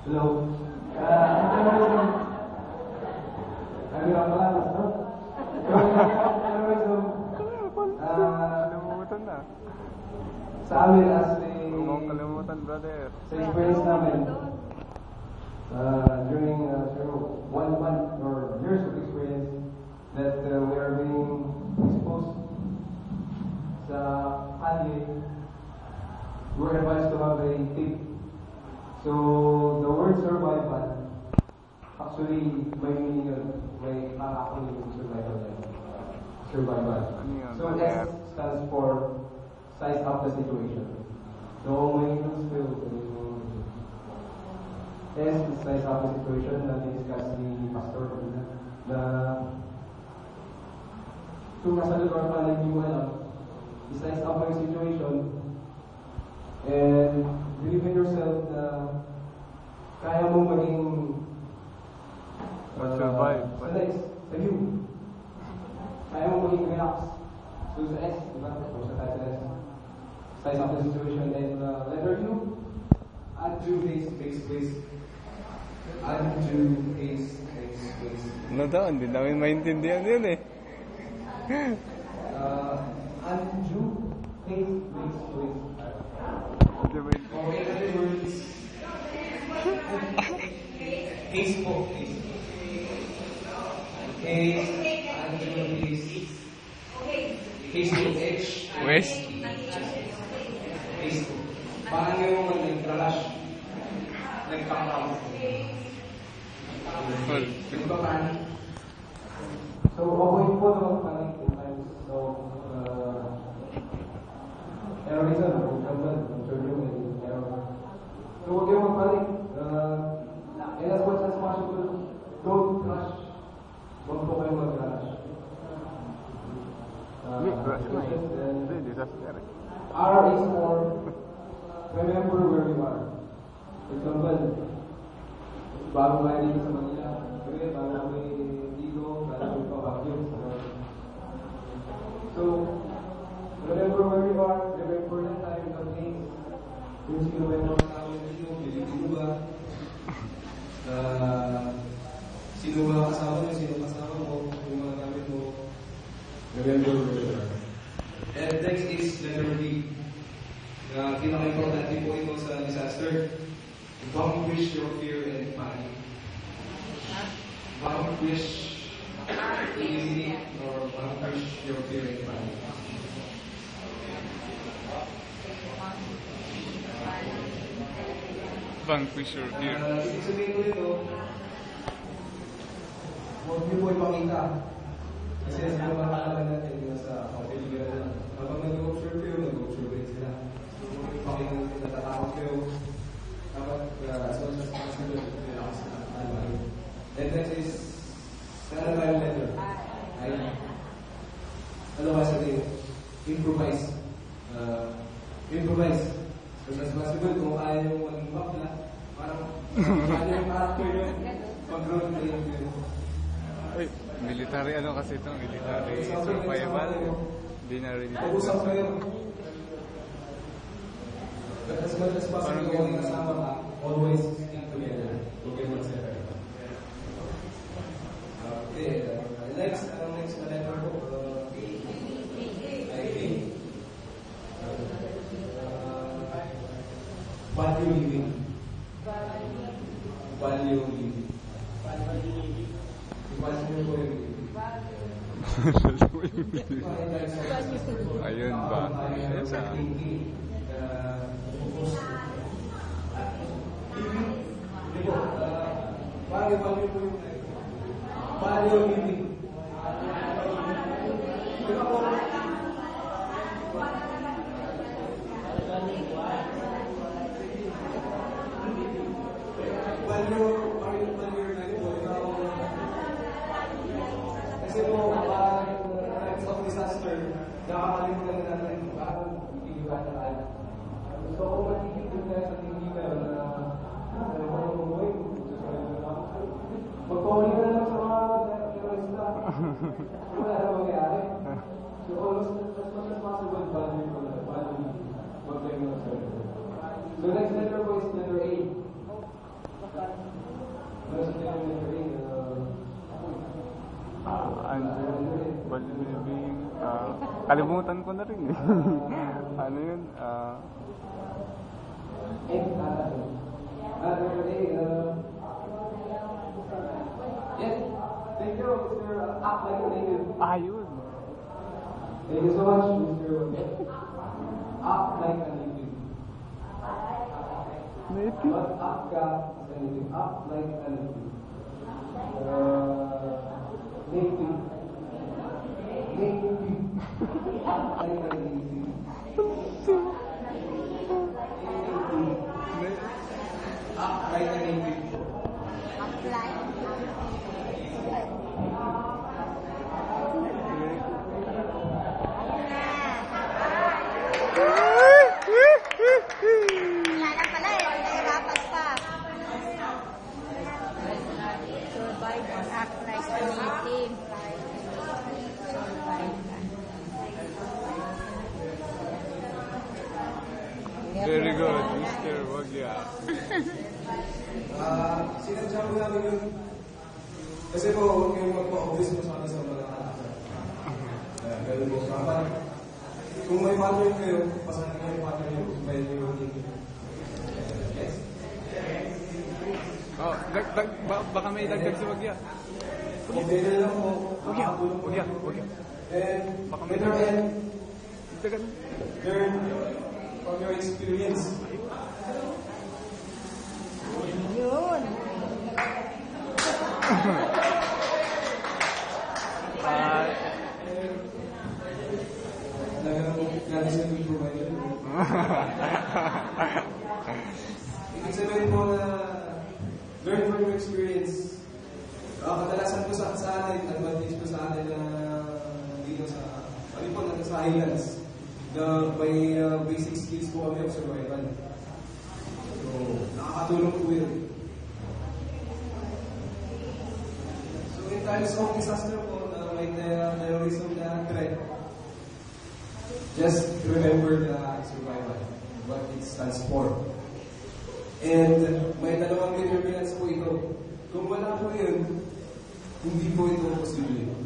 Hello. Kami lang pala, no? Kalimutan na. Sa amin as a... Huwag kalimutan, brother. Sa experience namin, during through 1 month or years of experience that we are being exposed sa kalye, we're advised to have a tip. So the word survival actually may meaning yun, may actually survival. So S stands for size up the situation. So may still S is size up the situation na discuss ni Pastor na kung nasa lugar pa na hindi mo alam, size up yung situation and believe in yourself na kaya mong maging survive. Sa you. Kaya mong maging relax. So sa S, diba? O sa tayo sa S. Size up the situation. And letter U, add to base. Add to base. Ano daw? Hindi namin maintindihan yun eh. Add to base. Okay, other words. Case po. Case to H. West. Case to. Parang yung nag-crash. Nag-countdown. Diba parang? So, avoid po naman parang sometimes. So, terrorism, example, terrorism. So, huwag yung magpanik. And as much as possible, don't crash. Huwag po kayo mag-crash. R is for remember where you are. For example, bago kayo dito sa Manila, bago kami dito, bago kami pa-Baguio. So, remember where you are, remember the time, the place, kung sino ba yung mga tao dito, sino ba, sino ba kasama mo, yung mga gamit mo, remember where you are. And next is letter D. Pinaka-importante po ito sa disaster. Vanquish your fear and panic. Vanquish easily or vanquish your fear and panic. Vanquish your fear. Ibig sabihin ko ito, huwag niyo po ipakita. Kasi sa mga kalaban natin, sa kapiligan na, habang nag-observe kayo, nag-observe sila. Huwag ipakita natin, natatakot kayo. Dapat, as much as possible, relax na. And that is, another letter. Ay, ano ba sabihin? Improvise. Improvise. So, as possible, kung kaya nyo maging bakla, parang, kaya yung character nyo, mag-growth na yun. Ay, military ano kasi ito? Military survival. Hindi na rin ito. Pag-usap kayo. As much as possible, kung kasama ka, always stick together. Huwag kayo mag-separate. Okay. Next na letter ko. Value living. Value living. Value living. Ayun ba? Ayun sa... Value living. Kasi po, sa disaster, nakakalimutan natin parang ibigan na tayo. So, kung magkikita tayo sa tingin na magpahuli ka na lang sa mga terorista. Wala na mangyayari. So, almost as much as possible, value ko na. Value. Huwag kayo na sa. So, next letter po is letter A. Kalimutan ko na rin eh. Ano yun? Yes, thank you, Mr. Act Like a Native. Ayun. Thank you so much, Mr. Act Like a Native. Native? But act ka as a native. Act like a native. Native. Native. Act like a native. Act like a native. Very good, Mr. Wagya. Sinadya ko namin yun. Kasi po, huwag kayong magpa-obvious mo sa akin sa mga nakakasal. Ganun po. Kung may pattern kayo, pasahin kayo yung pattern nyo, bayan nyo yung hindi. Yes? Oh, baka may dagdag si Wagya. Okay na lang po. Wagya. And, Baka may better end, dagdag. learn from your experience. Yun. Natin sa video ba yun? Ibig sabihin po na learn from your experience. Kadalasan po sa atin, advantage po sa atin na dito sa sa islands na may basic skills po kami of survival. So, nakakatulong po yun. So, in times of disaster po, like the terrorism na threat, just remember the survival, what it stands for. And may dalawang determinants po ito. Kung wala po yun, hindi po ito posible.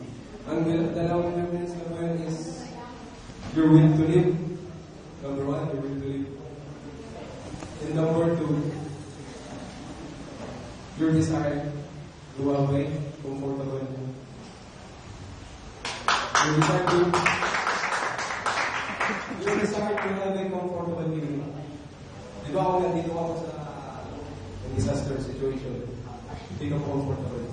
Ang dalawang determinants na po yun is your will to live. Number one, your will to live. And number two, your desire to have a comfortable. Your desire to have a comfortable living. Di ba ako nandito ako sa disaster situation, hindi ka comfortable.